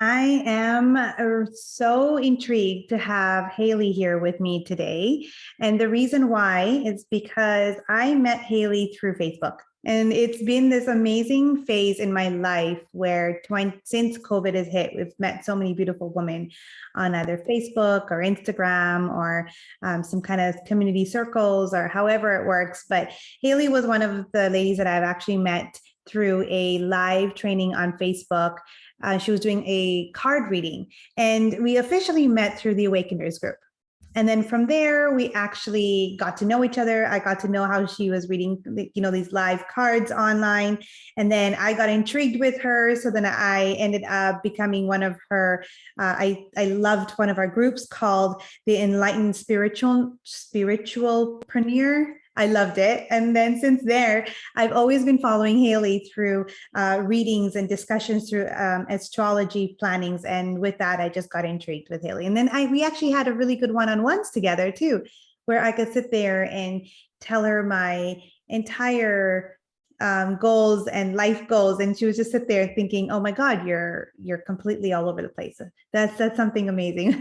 I am so intrigued to have Haily here with me today. And the reason why is because I met Haily through Facebook. And it's been this amazing phase in my life where since COVID has hit, we've met so many beautiful women on either Facebook or Instagram or some kind of community circles or however it works. But Haily was one of the ladies that I've actually met through a live training on Facebook. She was doing a card reading, and we officially met through the Awakeners group. And then from there, we actually got to know each other. I got to know how she was reading, these live cards online. And then I got intrigued with her. So then I ended up becoming one of her, I loved one of our groups called the Enlightened Spiritualpreneur. I loved it. And then since there, I've always been following Haily through readings and discussions through astrology plannings. And with that, I just got intrigued with Haily. And then we actually had a really good one-on-ones together too, where I could sit there and tell her my entire goals and life goals, and she would just sit there thinking, "Oh my God, you're completely all over the place." That's something amazing.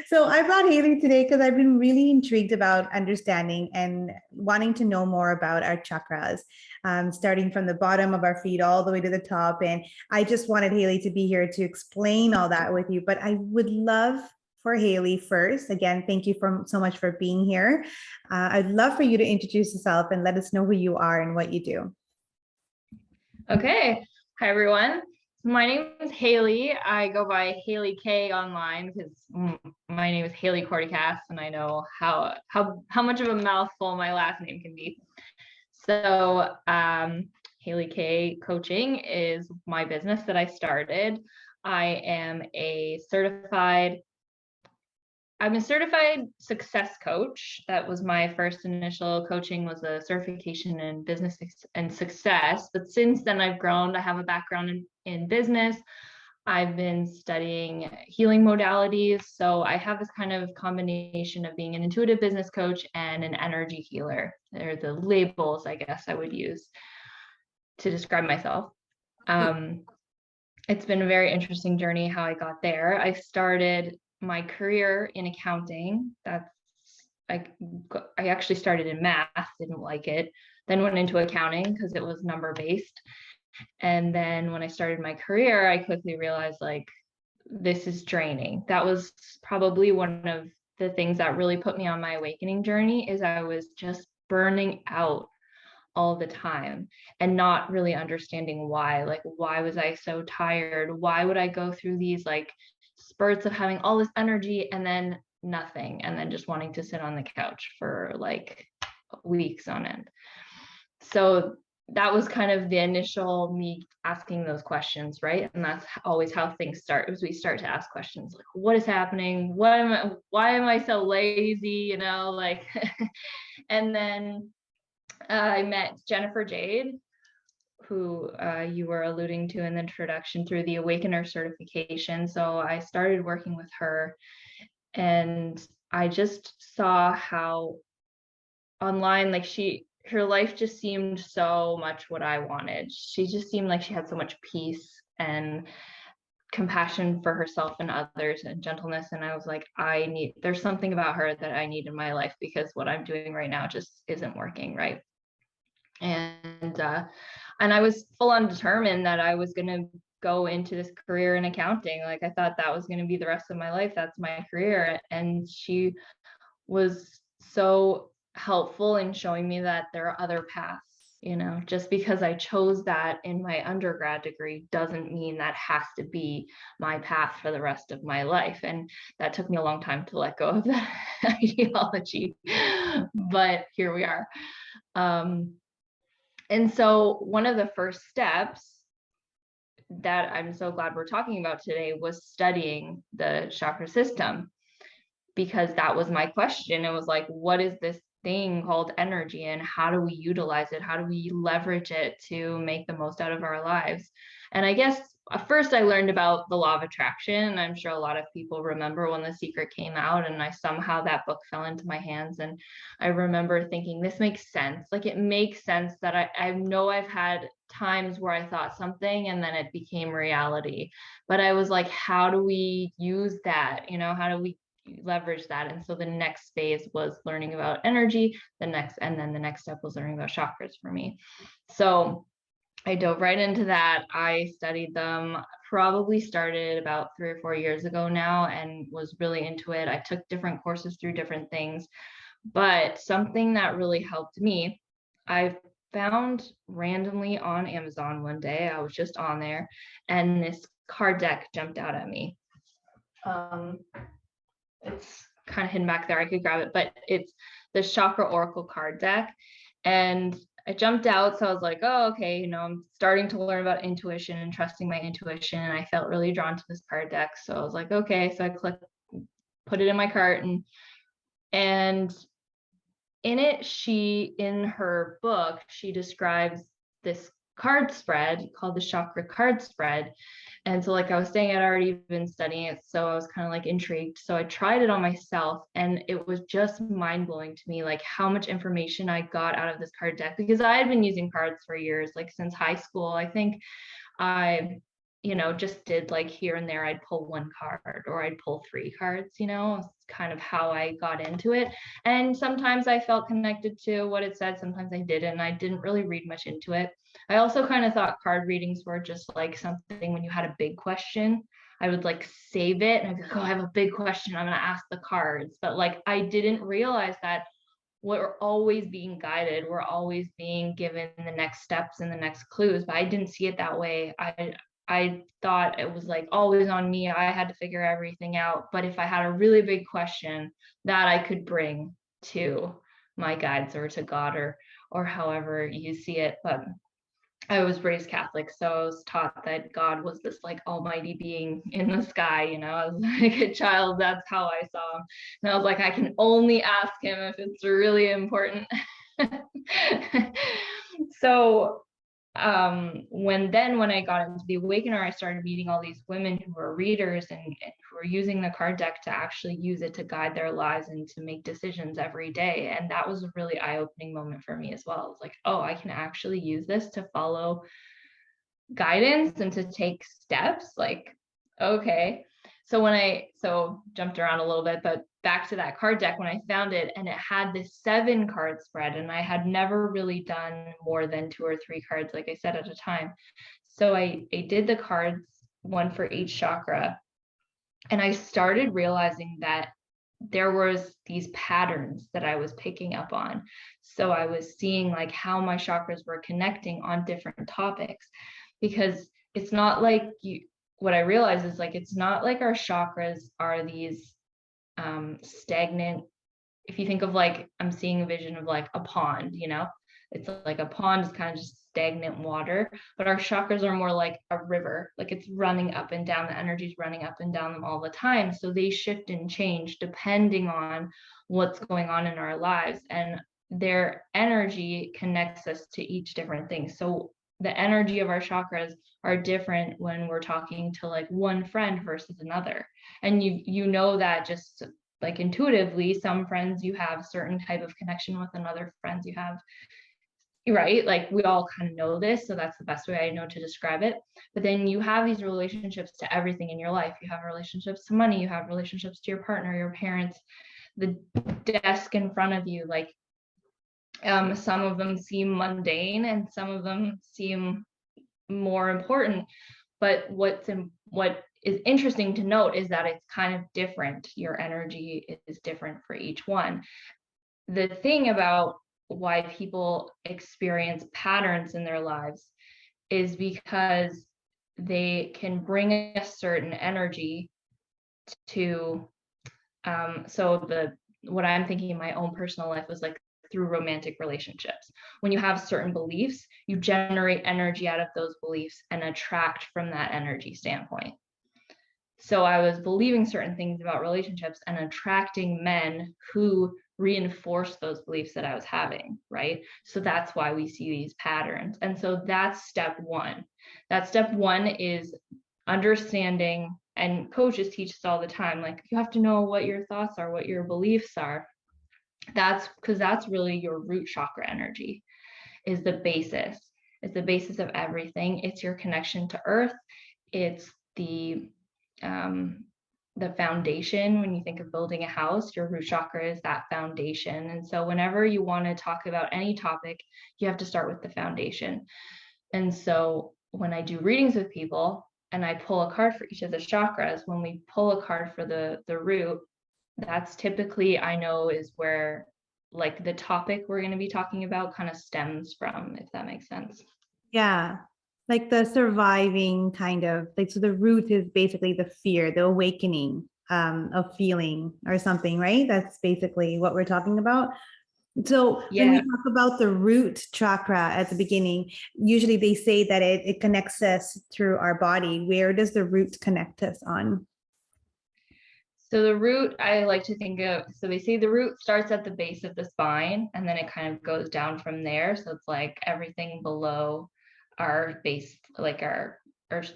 So I brought Haily today because I've been really intrigued about understanding and wanting to know more about our chakras, starting from the bottom of our feet all the way to the top. And I just wanted Haily to be here to explain all that with you. But I would love for Haily first. Again, thank you so much for being here. I'd love for you to introduce yourself and let us know who you are and what you do. Okay. Hi, everyone. My name is Haily. I go by HailyK online because my name is Haily Kortekaas, and I know how much of a mouthful my last name can be. So HailyK Coaching is my business that I started. I'm a certified success coach. That was my first initial coaching, was a certification in business and success. But since then I've grown. I have a background in business. I've been studying healing modalities. So I have this kind of combination of being an intuitive business coach and an energy healer. They're the labels, I guess, I would use to describe myself. It's been a very interesting journey how I got there. I started my career in accounting. I actually started in math, didn't like it, then went into accounting because it was number based. And then when I started my career, I quickly realized, like, this is draining. That was probably one of the things that really put me on my awakening journey, is I was just burning out all the time and not really understanding why. Like, why was I so tired? Why would I go through these like spurts of having all this energy and then nothing, and then just wanting to sit on the couch for like weeks on end? So that was kind of the initial me asking those questions, right? And that's always how things start, is we start to ask questions like, what is happening? Why am I so lazy? Like, and then I met Jennifer Jade, who you were alluding to in the introduction, through the Awakener certification. So I started working with her, and I just saw how online, like, her life just seemed so much what I wanted. She just seemed like she had so much peace and compassion for herself and others and gentleness. And I was like, there's something about her that I need in my life, because what I'm doing right now just isn't working, right? And I was full on determined that I was going to go into this career in accounting. Like, I thought that was going to be the rest of my life. That's my career. And she was so helpful in showing me that there are other paths. Just because I chose that in my undergrad degree doesn't mean that has to be my path for the rest of my life. And that took me a long time to let go of that ideology, but here we are. And so one of the first steps that I'm so glad we're talking about today was studying the chakra system, because that was my question. It was like, what is this thing called energy, and how do we utilize it? How do we leverage it to make the most out of our lives? And I guess first I learned about the law of attraction. I'm sure a lot of people remember when The Secret came out, and somehow that book fell into my hands. And I remember thinking, this makes sense. Like, it makes sense that I know I've had times where I thought something and then it became reality. But I was like, how do we use that? How do we leverage that? And so the next phase was learning about energy. And then the next step was learning about chakras for me. So I dove right into that. I studied them, probably started about 3 or 4 years ago now, and was really into it. I took different courses through different things, but something that really helped me, I found randomly on Amazon one day. I was just on there, and this card deck jumped out at me. It's kind of hidden back there. I could grab it, but it's the Chakra Oracle card deck. And I jumped out. So I was like, oh, okay, I'm starting to learn about intuition and trusting my intuition. And I felt really drawn to this card deck. So I was like, okay. So I put it in my cart, and in it, in her book, she describes this card spread called the chakra card spread. And so, like I was saying, I'd already been studying it, so I was kind of like intrigued. So I tried it on myself, and it was just mind-blowing to me, like how much information I got out of this card deck, because I had been using cards for years, like since high school. I think I just did, like, here and there, I'd pull one card or I'd pull 3 cards, it's kind of how I got into it. And sometimes I felt connected to what it said, sometimes I didn't, and I didn't really read much into it. I also kind of thought card readings were just like something when you had a big question, I would like save it and I'd be like, oh, I have a big question, I'm going to ask the cards. But like, I didn't realize that we're always being guided, we're always being given the next steps and the next clues, but I didn't see it that way. I thought it was like always on me. I had to figure everything out. But if I had a really big question that I could bring to my guides or to God, or however you see it. But I was raised Catholic, so I was taught that God was this like almighty being in the sky, As like a child, that's how I saw him. And I was like, I can only ask him if it's really important. So when I got into the Awakener, I started meeting all these women who were readers and who were using the card deck to actually use it to guide their lives and to make decisions every day. And that was a really eye-opening moment for me as well. I was like, oh, I can actually use this to follow guidance and to take steps. Like, okay. So jumped around a little bit, but back to that card deck, when I found it, and it had this 7 card spread, and I had never really done more than 2 or 3 cards, like I said, at a time. So I did the cards, one for each chakra, and I started realizing that there was these patterns that I was picking up on. So I was seeing like how my chakras were connecting on different topics, because it's not like what I realized is like, it's not like our chakras are these stagnant. If you think of like, I'm seeing a vision of like a pond, it's like a pond is kind of just stagnant water, but our chakras are more like a river, like it's running up and down, the energy's running up and down them all the time. So they shift and change depending on what's going on in our lives, and their energy connects us to each different thing. So the energy of our chakras are different when we're talking to like one friend versus another. And that just like intuitively, some friends you have certain type of connection with, and other friends you have, right? Like we all kind of know this. So that's the best way I know to describe it. But then you have these relationships to everything in your life. You have relationships to money, you have relationships to your partner, your parents, the desk in front of you, like some of them seem mundane and some of them seem more important. But what is interesting to note is that it's kind of different. Your energy is different for each one. The thing about why people experience patterns in their lives is because they can bring a certain energy to what I'm thinking in my own personal life was like through romantic relationships. When you have certain beliefs, you generate energy out of those beliefs and attract from that energy standpoint. So I was believing certain things about relationships and attracting men who reinforce those beliefs that I was having, right? So that's why we see these patterns. And so that's step one. That step one is understanding, and coaches teach us all the time, like you have to know what your thoughts are, what your beliefs are. That's because that's really your root chakra energy is the basis. It's the basis of everything. It's your connection to earth. It's the foundation. When you think of building a house, your root chakra is that foundation. And so whenever you want to talk about any topic, you have to start with the foundation. And so when I do readings with people and I pull a card for each of the chakras, when we pull a card for the root, that's typically, I know, is where like the topic we're going to be talking about kind of stems from, if that makes sense. Yeah. Like the surviving kind of like, so the root is basically the fear, the awakening of feeling or something, right? That's basically what we're talking about. So when we Yeah. talk about the root chakra at the beginning, usually they say that it connects us through our body. Where does the root connect us on? So the root, I like to think of, so they say the root starts at the base of the spine and then it kind of goes down from there. So it's like everything below our base, like our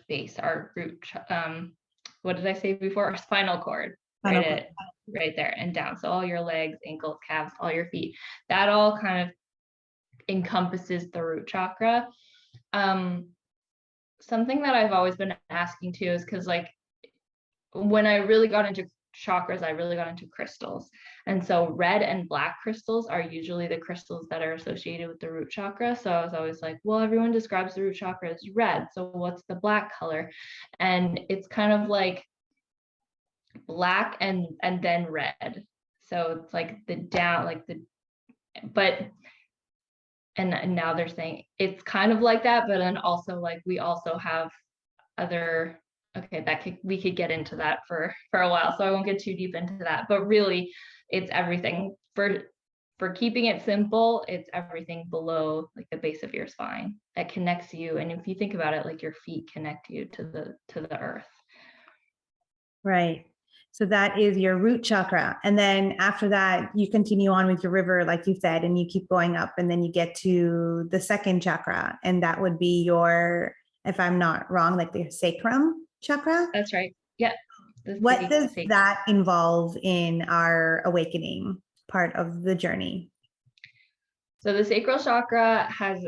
base, our root, what did I say before? Our spinal cord, Final cord. right there and down. So all your legs, ankles, calves, all your feet, that all kind of encompasses the root chakra. Something that I've always been asking too is because like when I really got into chakras, I really got into crystals. And so red and black crystals are usually the crystals that are associated with the root chakra. So I was always like, well, everyone describes the root chakra as red. So what's the black color? And it's kind of like black and then red. So it's like the down, like the, but and now they're saying it's kind of like that, but then also like we also have other, okay, we could get into that for a while, so I won't get too deep into that, but really it's everything. For keeping it simple, it's everything below like the base of your spine that connects you. And if you think about it, like your feet connect you to the earth. Right. So that is your root chakra. And then after that, you continue on with your river, like you said, and you keep going up. And then you get to the second chakra. And that would be your, if I'm not wrong, like the sacrum chakra. That's right. Yeah. What does that involve in our awakening part of the journey? So the sacral chakra has,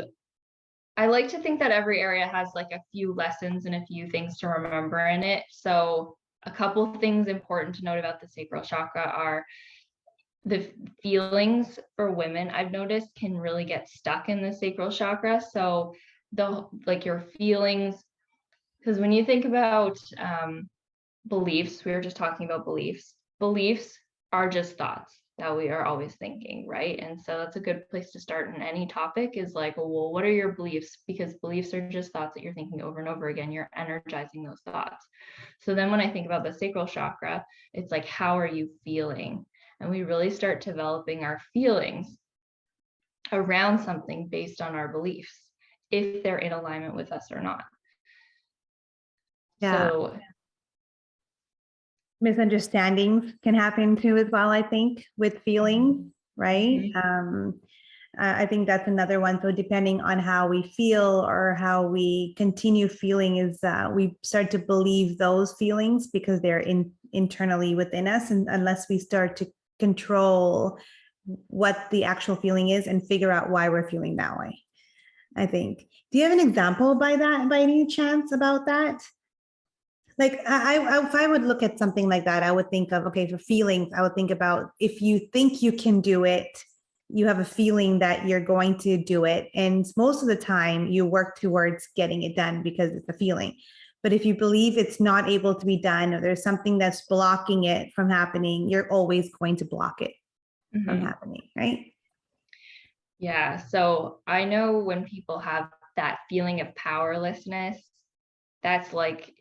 I like to think that every area has like a few lessons and a few things to remember in it. So a couple things important to note about the sacral chakra are the feelings for women, I've noticed, can really get stuck in the sacral chakra. So the like your feelings, because when you think about beliefs, we were just talking about beliefs. Beliefs are just thoughts that we are always thinking, right? And so that's a good place to start in any topic is like, well, what are your beliefs? Because beliefs are just thoughts that you're thinking over and over again. You're energizing those thoughts. So then when I think about the sacral chakra, it's like, how are you feeling? And we really start developing our feelings around something based on our beliefs, if they're in alignment with us or not. Yeah. So Misunderstandings can happen too as well, I think, with feelings, right? I think that's another one. So depending on how we feel or how we continue feeling is we start to believe those feelings because they're internally within us. And unless we start to control what the actual feeling is and figure out why we're feeling that way, I think. Do you have an example by any chance about that? Like if I would look at something like that, I would think of, okay, for feelings, I would think about if you think you can do it, you have a feeling that you're going to do it. And most of the time you work towards getting it done because it's a feeling. But if you believe it's not able to be done or there's something that's blocking it from happening, you're always going to block it from happening, right? Yeah. So I know when people have that feeling of powerlessness, that's like,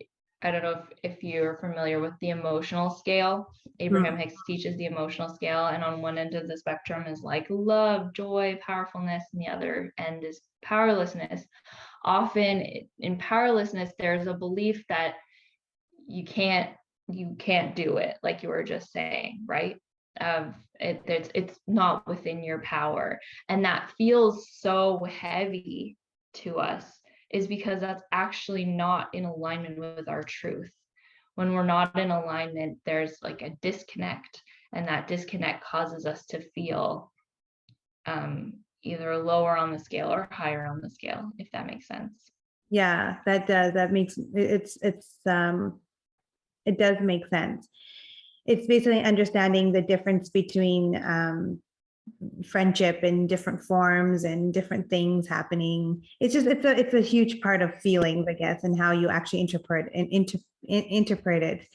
I don't know if you're familiar with the emotional scale. Abraham Hicks teaches the emotional scale, and on one end of the spectrum is like love, joy, powerfulness, and the other end is powerlessness. Often in powerlessness, there's a belief that you can't you can't do it, like you were just saying, right? It's not within your power. And that feels so heavy to us is because that's actually not in alignment with our truth. When we're not in alignment, there's like a disconnect, and that disconnect causes us to feel either lower on the scale or higher on the scale, if that makes sense. Yeah, that does. That makes it does make sense. It's basically understanding the difference between friendship in different forms and different things happening. It's just it's a huge part of feelings, I guess, and how you actually interpret and interpret it.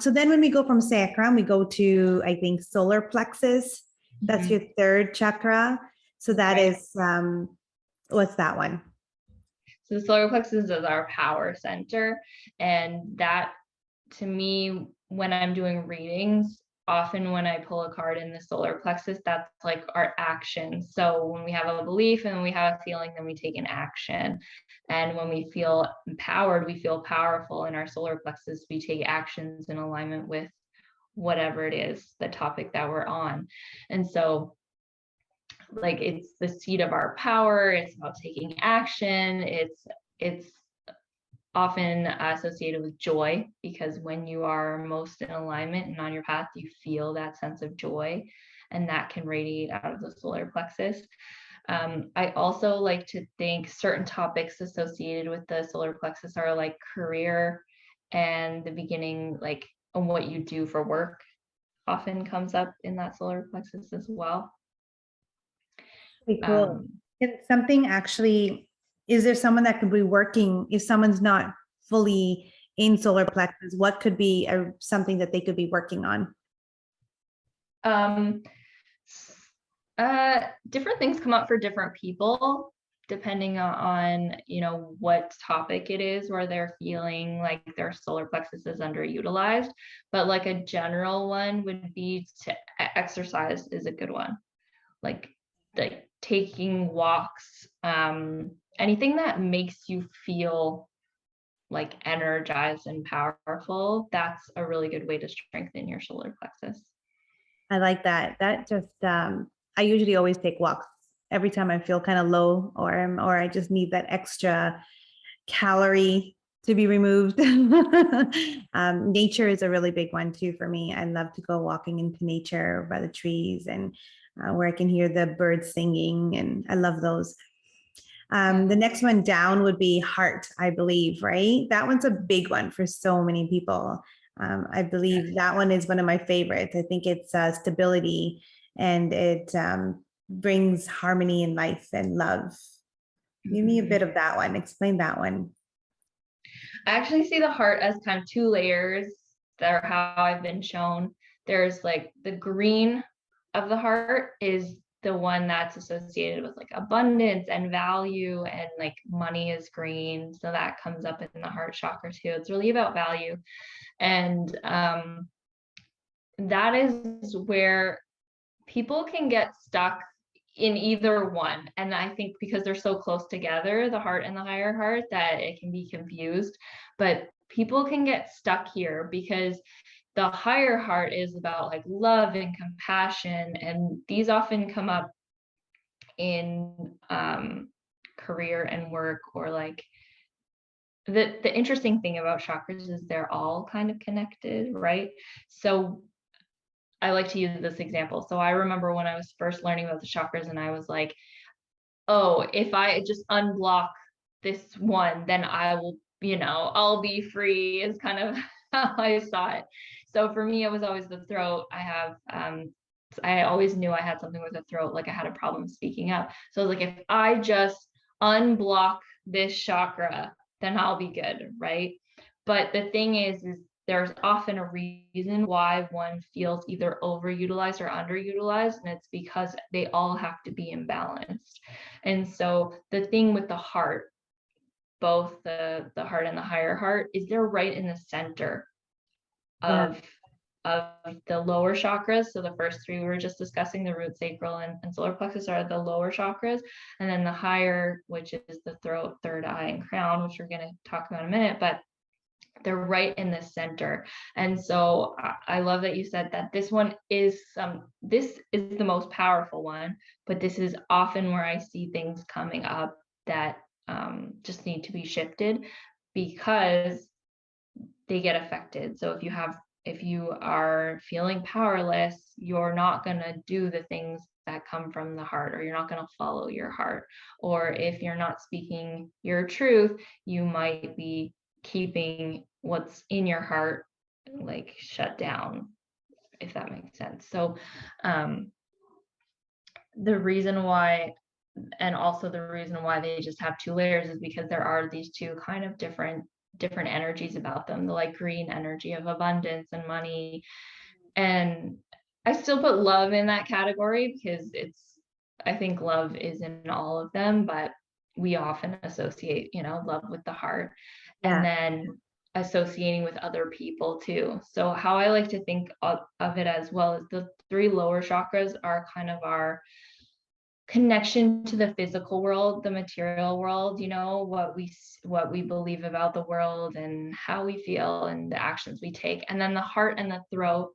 So then when we go from sacrum, we go to, I think, solar plexus. That's your third chakra. So that is what's that one? So the solar plexus is our power center, and that, to me, when I'm doing readings, often when I pull a card in the solar plexus, that's like our action. So when we have a belief and we have a feeling, then we take an action. And when we feel empowered, we feel powerful in our solar plexus, we take actions in alignment with whatever it is, the topic that we're on. And so, like, it's the seat of our power, it's about taking action, it's often associated with joy, because when you are most in alignment and on your path, you feel that sense of joy, and that can radiate out of the solar plexus. I also like to think certain topics associated with the solar plexus are like career, and the beginning, like what you do for work, often comes up in that solar plexus as well. Pretty cool. Can something actually, is there someone that could be working if someone's not fully in solar plexus? What could be something that they could be working on? Different things come up for different people depending on what topic it is where they're feeling like their solar plexus is underutilized. But like a general one would be to exercise is a good one. Like taking walks, anything that makes you feel like energized and powerful, that's a really good way to strengthen your solar plexus. I like that. That just, I usually always take walks every time I feel kind of low, or I just need that extra calorie to be removed. Nature is a really big one too for me. I love to go walking into nature by the trees, and where I can hear the birds singing, and I love those. The next one down would be heart, I believe, right? That one's a big one for so many people. I believe that one is one of my favorites. I think it's stability, and it brings harmony in life and love. Give me a bit of that one. Explain that one. I actually see the heart as kind of two layers that are how I've been shown. There's like the green of the heart is the one that's associated with like abundance and value, and like money is green. So that comes up in the heart chakra too. It's really about value. And that is where people can get stuck in either one. And I think because they're so close together, the heart and the higher heart, that it can be confused. But people can get stuck here because the higher heart is about like love and compassion. And these often come up in career and work, or like the interesting thing about chakras is they're all kind of connected, right? So I like to use this example. So I remember when I was first learning about the chakras, and I was like, oh, if I just unblock this one, then I will, I'll be free, is kind of how I saw it. So for me, it was always the throat. I always knew I had something with the throat, like I had a problem speaking up. So I was like, if I just unblock this chakra, then I'll be good, right? But the thing is there's often a reason why one feels either overutilized or underutilized, and it's because they all have to be imbalanced. And so the thing with the heart, both the heart and the higher heart, is they're right in the center of the lower chakras. So the first three we were just discussing, the root, sacral, and solar plexus, are the lower chakras. And then the higher, which is the throat, third eye, and crown, which we're going to talk about in a minute. But they're right in the center. And so I love that you said that this is the most powerful one, but this is often where I see things coming up that just need to be shifted because they get affected. So if you are feeling powerless, you're not going to do the things that come from the heart, or you're not going to follow your heart. Or if you're not speaking your truth, you might be keeping what's in your heart like shut down, if that makes sense. So the reason why, and also the reason why they just have two layers, is because there are these two kind of different energies about them, the like green energy of abundance and money. And I still put love in that category because I think love is in all of them, but we often associate, love with the heart, and then associating with other people too. So how I like to think of it as well is the three lower chakras are kind of our connection to the physical world, the material world, what we believe about the world and how we feel and the actions we take. And then the heart and the throat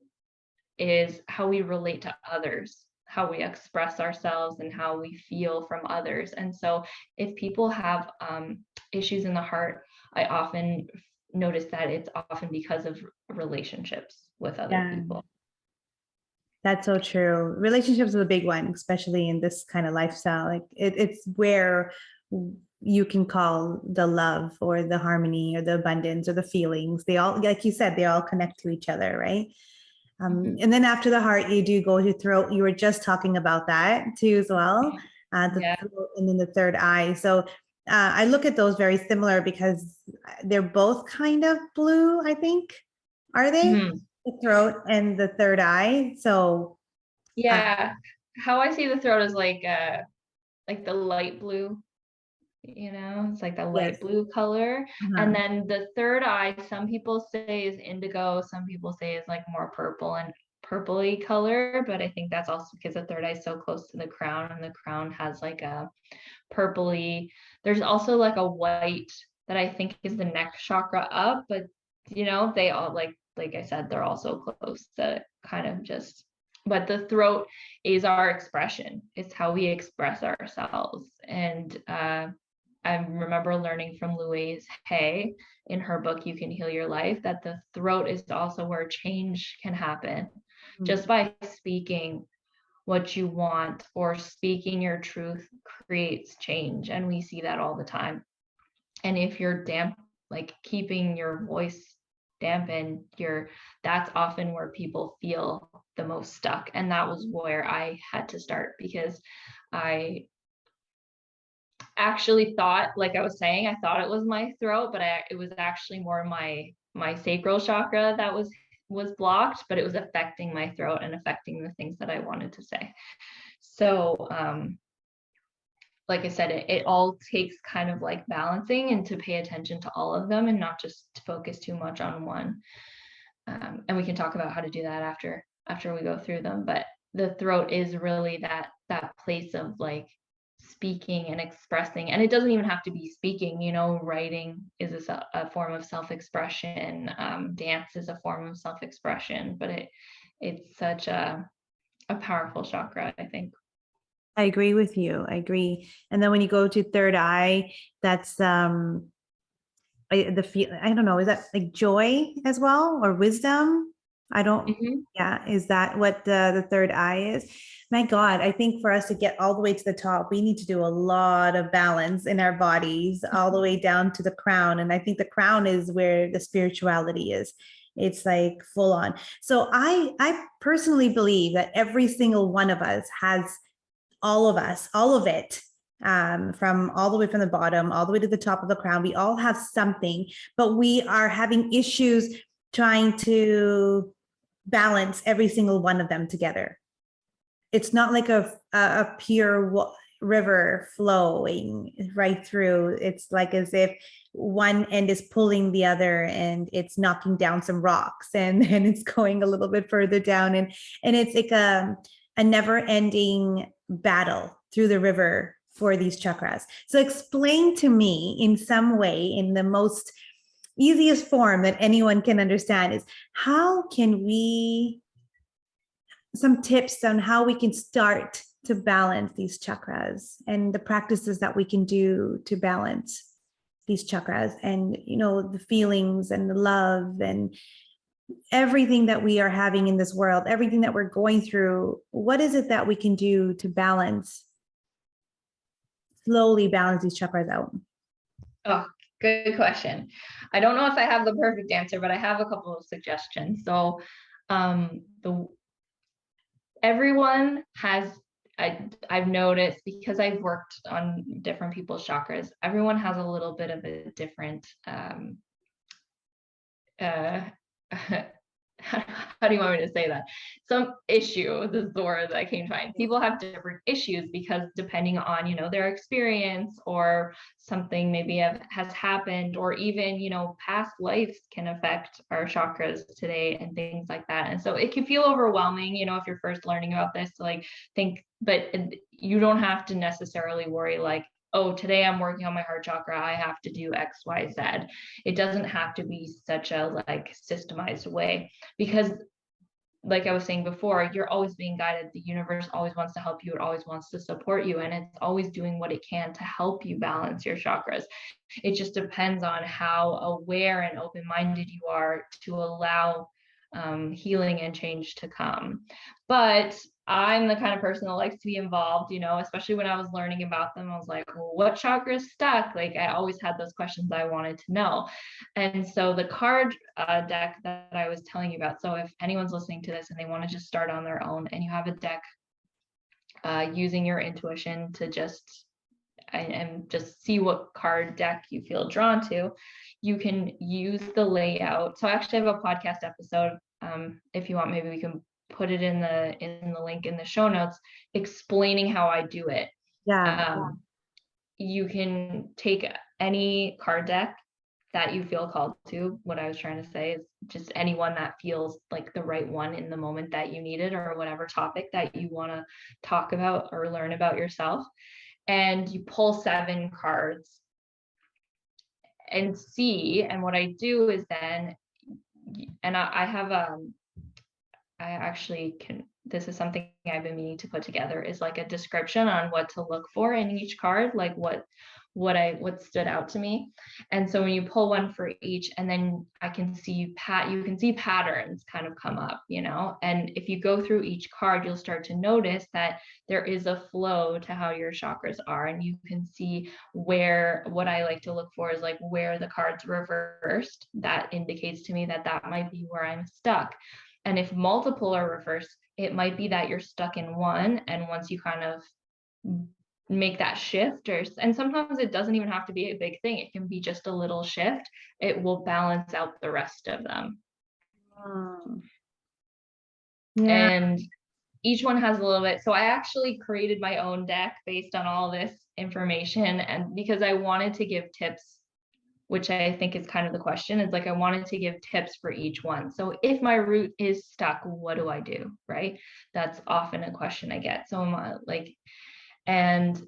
is how we relate to others, how we express ourselves and how we feel from others. And so if people have issues in the heart, I often notice that it's often because of relationships with other people. That's so true. Relationships are a big one, especially in this kind of lifestyle. Like it's where you can call the love or the harmony or the abundance or the feelings. They all, like you said, they all connect to each other, right? And then after the heart, you do go to throat. You were just talking about that too as well. Throat, and then the third eye. So I look at those very similar because they're both kind of blue, I think. Are they? Mm-hmm. The throat and the third eye. So how I see the throat is like the light blue, it's like the light blue color. And then the third eye, some people say is indigo, some people say is like more purple and purpley color, but I think that's also because the third eye is so close to the crown, and the crown has like a purpley. There's also like a white that I think is the neck chakra up, but they all like I said, they're all so close that kind of just, but the throat is our expression. It's how we express ourselves. And I remember learning from Louise Hay in her book, You Can Heal Your Life, that the throat is also where change can happen. Mm-hmm. Just by speaking what you want or speaking your truth creates change. And we see that all the time. And if you're like keeping your voice dampened, that's often where people feel the most stuck. And that was where I had to start, because I actually thought, like I was saying, I thought it was my throat, but it was actually more my sacral chakra that was blocked, but it was affecting my throat and affecting the things that I wanted to say. So like I said, it all takes kind of like balancing and to pay attention to all of them and not just to focus too much on one. And we can talk about how to do that after we go through them. But the throat is really that place of like speaking and expressing. And it doesn't even have to be speaking, writing is a form of self-expression. Dance is a form of self-expression, but it's such a powerful chakra, I think. I agree with you. I agree. And then when you go to third eye, that's I don't know, is that like joy as well, or wisdom? I don't. Mm-hmm. Yeah, is that what the third eye is? My God, I think for us to get all the way to the top, we need to do a lot of balance in our bodies, all the way down to the crown. And I think the crown is where the spirituality is. It's like full on. So I personally believe that every single one of us has all of it, from all the way from the bottom, all the way to the top of the crown. We all have something, but we are having issues trying to balance every single one of them together. It's not like a pure river flowing right through. It's like as if one end is pulling the other and it's knocking down some rocks, and then it's going a little bit further down. And it's like a never-ending battle through the river for these chakras. So explain to me in some way, in the most easiest form that anyone can understand is how can we, some tips on how we can start to balance these chakras and the practices that we can do to balance these chakras, and the feelings and the love and everything that we are having in this world, everything that we're going through. What is it that we can do to slowly balance these chakras out? Oh, good question. I don't know if I have the perfect answer, but I have a couple of suggestions. So, the everyone has, I've noticed, because I've worked on different people's chakras, everyone has a little bit of a different uh how do you want me to say that? Some issue, this is the word that I came to find. People have different issues because depending on, their experience, or something maybe has happened, or even, past lives can affect our chakras today and things like that. And so it can feel overwhelming, if you're first learning about this, to like think, but you don't have to necessarily worry like, oh, today I'm working on my heart chakra, I have to do X, Y, Z. It doesn't have to be such a like systemized way, because like I was saying before, you're always being guided. The universe always wants to help you. It always wants to support you. And it's always doing what it can to help you balance your chakras. It just depends on how aware and open-minded you are to allow healing and change to come. But I'm the kind of person that likes to be involved, especially when I was learning about them. I was like, well, what chakra is stuck? Like, I always had those questions I wanted to know. And so the card deck that I was telling you about, so if anyone's listening to this and they want to just start on their own, and you have a deck using your intuition to just see what card deck you feel drawn to, you can use the layout. So I actually have a podcast episode. If you want, maybe we can put it in the link in the show notes, explaining how I do it. You can take any card deck that you feel called to. What I was trying to say is just anyone that feels like the right one in the moment that you need it, or whatever topic that you want to talk about or learn about yourself. And you pull 7 cards and see. And what I do is then, and I have I actually can, this is something I've been meaning to put together, is like a description on what to look for in each card, like what stood out to me. And so when you pull one for each, and then you can see patterns kind of come up, and if you go through each card, you'll start to notice that there is a flow to how your chakras are. And you can see what I like to look for is like where the card's reversed. That indicates to me that might be where I'm stuck. And if multiple are reversed, it might be that you're stuck in one. And once you kind of make that shift, and sometimes it doesn't even have to be a big thing, it can be just a little shift, it will balance out the rest of them. Yeah. And each one has a little bit. So I actually created my own deck based on all this information, and because I wanted to give tips, which I think is kind of the question, is like, I wanted to give tips for each one. So if my root is stuck, what do I do? Right? That's often a question I get. So and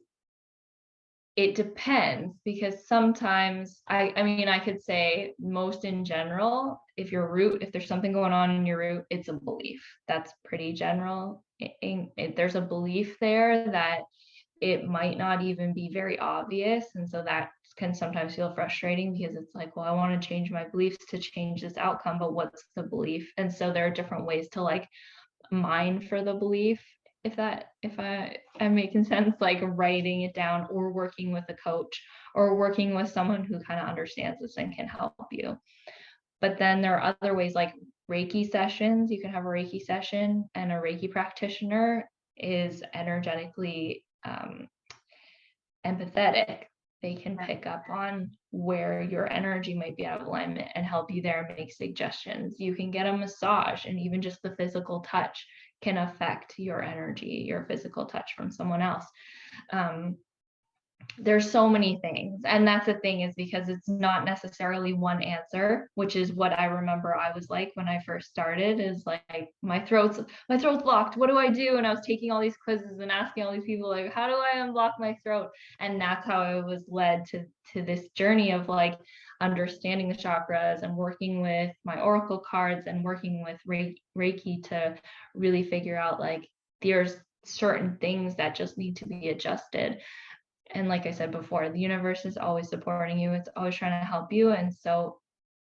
it depends, because sometimes I could say most in general, if there's something going on in your root, it's a belief. That's pretty general. There's a belief there that it might not even be very obvious. And so that can sometimes feel frustrating, because it's like, well, I want to change my beliefs to change this outcome, but what's the belief? And so there are different ways to like mine for the belief, if I'm making sense, like writing it down, or working with a coach, or working with someone who kind of understands this and can help you. But then there are other ways, like Reiki sessions. You can have a Reiki session, and a Reiki practitioner is energetically empathetic. They can pick up on where your energy might be out of alignment and help you there and make suggestions. You can get a massage, and even just the physical touch can affect your energy, your physical touch from someone else. There's so many things. And that's the thing, is because it's not necessarily one answer, which is what I remember I was like when I first started, is like, my throat's blocked. What do I do? And I was taking all these quizzes and asking all these people, like, how do I unblock my throat? And that's how I was led to this journey of like, understanding the chakras and working with my oracle cards and working with Reiki to really figure out like there's certain things that just need to be adjusted. And like I said before, the universe is always supporting you. It's always trying to help you. And so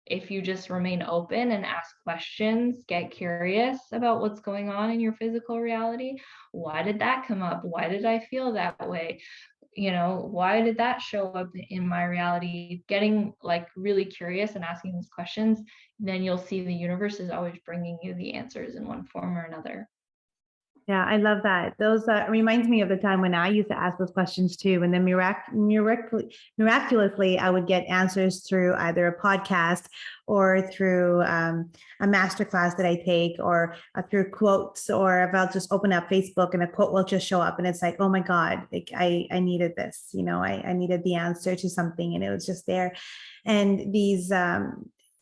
if you just remain open and ask questions, get curious about what's going on in your physical reality. Why did that come up? Why did I feel that way? You know, why did that show up in my reality? Getting like really curious and asking these questions, then you'll see the universe is always bringing you the answers in one form or another. Yeah, I love that. Those reminds me of the time when I used to ask those questions too, and then miraculously, I would get answers through either a podcast or through a masterclass that I take, or through quotes, or if I'll just open up Facebook and a quote will just show up, and it's like, oh my God, like I needed this, you know, I needed the answer to something, and it was just there. And these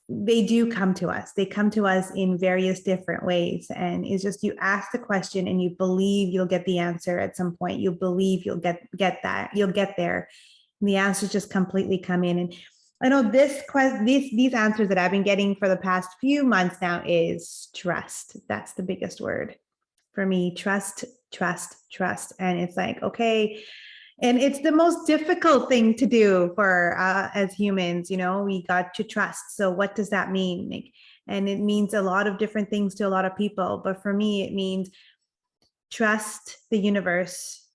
they do come to us. They come to us in various different ways. And it's just, you ask the question and you believe you'll get the answer at some point. You believe you'll get that, you'll get there. And the answers just completely come in. And I know these answers that I've been getting for the past few months now is trust. That's the biggest word for me. Trust, trust, trust. And it's like, okay. And it's the most difficult thing to do for as humans, you know, we got to trust. So what does that mean? Like, and it means a lot of different things to a lot of people. But for me, it means trust the universe,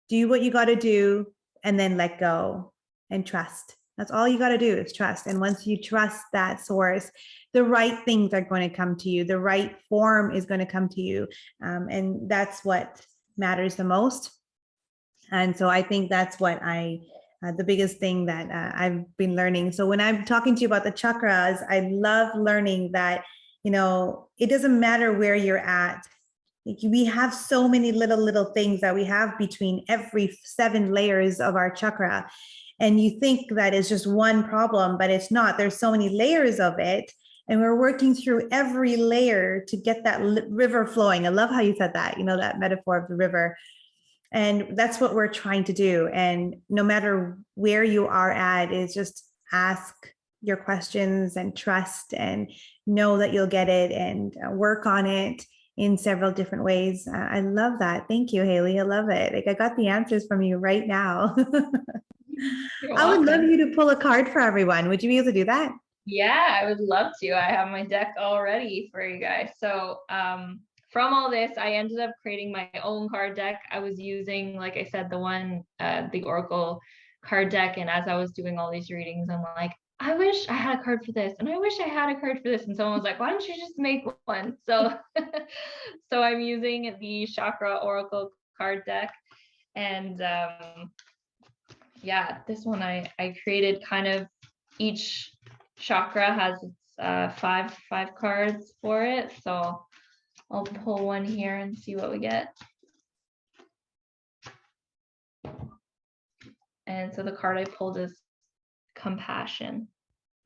do what you got to do, and then let go and trust. That's all you got to do is trust. And once you trust that source, the right things are going to come to you. The right form is going to come to you. And that's what matters the most. And so I think that's what the biggest thing that I've been learning. So when I'm talking to you about the chakras, I love learning that, you know, it doesn't matter where you're at. Like, we have so many little things that we have between every 7 layers of our chakra. And you think that is just one problem, but it's not. There's so many layers of it. And we're working through every layer to get that river flowing. I love how you said that, you know, that metaphor of the river. And that's what we're trying to do. And no matter where you are at, is just ask your questions and trust and know that you'll get it, and work on it in several different ways. I love that. Thank you, Haily. I love it. Like, I got the answers from you right now. I would love you to pull a card for everyone. Would you be able to do that? Yeah, I would love to. I have my deck all ready for you guys. So, from all this, I ended up creating my own card deck. I was using, like I said, the Oracle card deck. And as I was doing all these readings, I'm like, I wish I had a card for this. And I wish I had a card for this. And someone was like, why don't you just make one? So, so I'm using the Chakra Oracle card deck. And yeah, this one I created kind of, each chakra has its five cards for it. So I'll pull one here and see what we get. And so the card I pulled is compassion.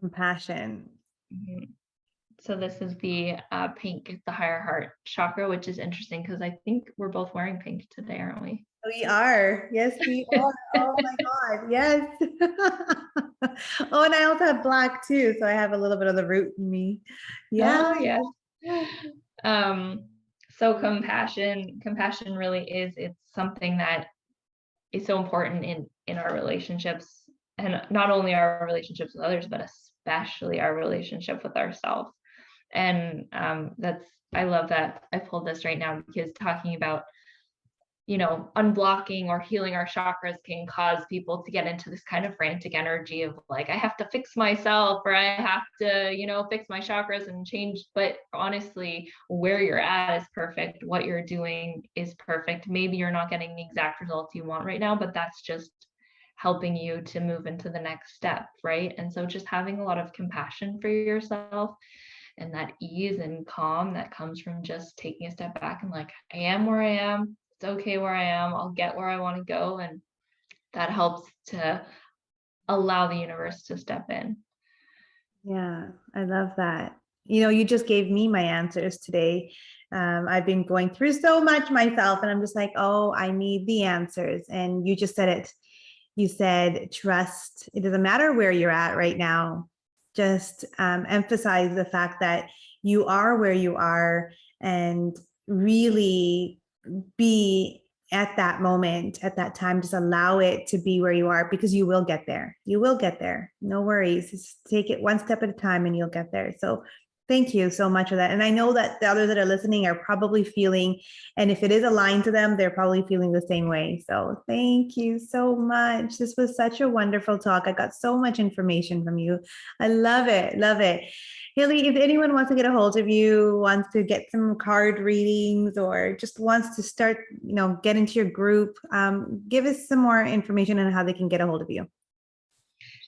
Compassion. Mm-hmm. So this is the pink, the higher heart chakra, which is interesting because I think we're both wearing pink today, aren't we? We are. Yes, we are. Oh my God. Yes. Oh, and I also have black too. So I have a little bit of the root in me. Yeah. Oh, yeah. So compassion really is, it's something that is so important in our relationships, and not only our relationships with others, but especially our relationship with ourselves. And I love that I pulled this right now, because talking about, you know, unblocking or healing our chakras can cause people to get into this kind of frantic energy of like, I have to fix myself, or I have to, you know, fix my chakras and change. But honestly, where you're at is perfect. What you're doing is perfect. Maybe you're not getting the exact results you want right now, but that's just helping you to move into the next step, right? And so just having a lot of compassion for yourself, and that ease and calm that comes from just taking a step back and like, I am where I am. It's okay where I am. I'll get where I want to go. And that helps to allow the universe to step in. Yeah, I love that. You know, you just gave me my answers today. I've been going through so much myself, and I'm just like, oh, I need the answers. And you just said it. you said, trust. It doesn't matter where you're at right now. Just emphasize the fact that you are where you are, and really be at that moment, at that time. Just allow it to be where you are, because you will get there. You will get there. No worries. Just take it one step at a time and you'll get there. So thank you so much for that. And I know that the others that are listening are probably feeling, and if it is aligned to them, they're probably feeling the same way. So thank you so much. This was such a wonderful talk. I got so much information from you. I love it. Love it. Haily, if anyone wants to get a hold of you, wants to get some card readings, or just wants to start, get into your group, give us some more information on how they can get a hold of you.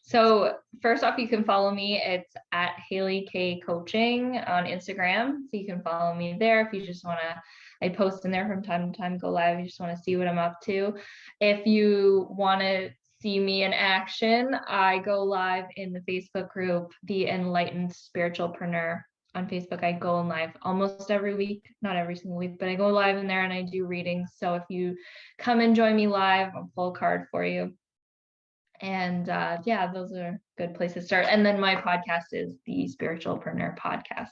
So first off, you can follow me. It's at HailyK Coaching on Instagram. So you can follow me there if you just want to. I post in there from time to time, go live. You just want to see what I'm up to. If you want to see me in action, I go live in the Facebook group, The Enlightened Spiritualpreneur on Facebook. I go live almost every week, not every single week, but I go live in there and I do readings. So if you come and join me live, I'll pull a card for you. And yeah, those are good places to start. And then my podcast is the Spiritualpreneur Podcast.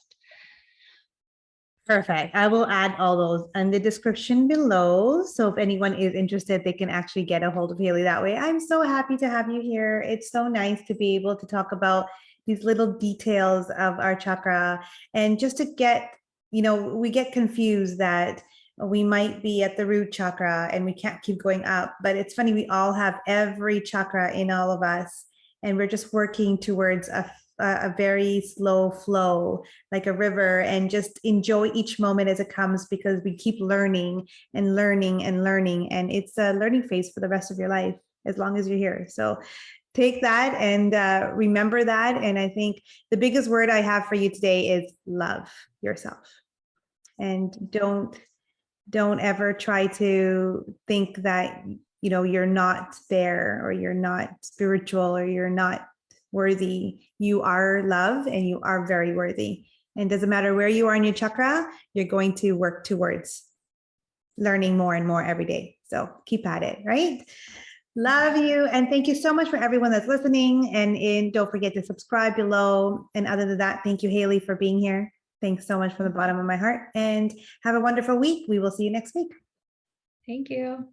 Perfect. I will add all those in the description below. So if anyone is interested, they can actually get a hold of Haily that way. I'm so happy to have you here. It's so nice to be able to talk about these little details of our chakra, and just to get, we get confused that we might be at the root chakra and we can't keep going up. But it's funny, we all have every chakra in all of us, and we're just working towards a very slow flow, like a river, and just enjoy each moment as it comes, because we keep learning and learning and learning. And it's a learning phase for the rest of your life, as long as you're here. So take that and remember that. And I think the biggest word I have for you today is love yourself. And don't ever try to think that, you're not there, or you're not spiritual, or you're not worthy. You are love, and you are very worthy. And it doesn't matter where you are in your chakra, you're going to work towards learning more and more every day. So keep at it, right? Love you. And thank you so much for everyone that's listening. And don't forget to subscribe below. And other than that, thank you, Haily, for being here. Thanks so much from the bottom of my heart, and have a wonderful week. We will see you next week. Thank you.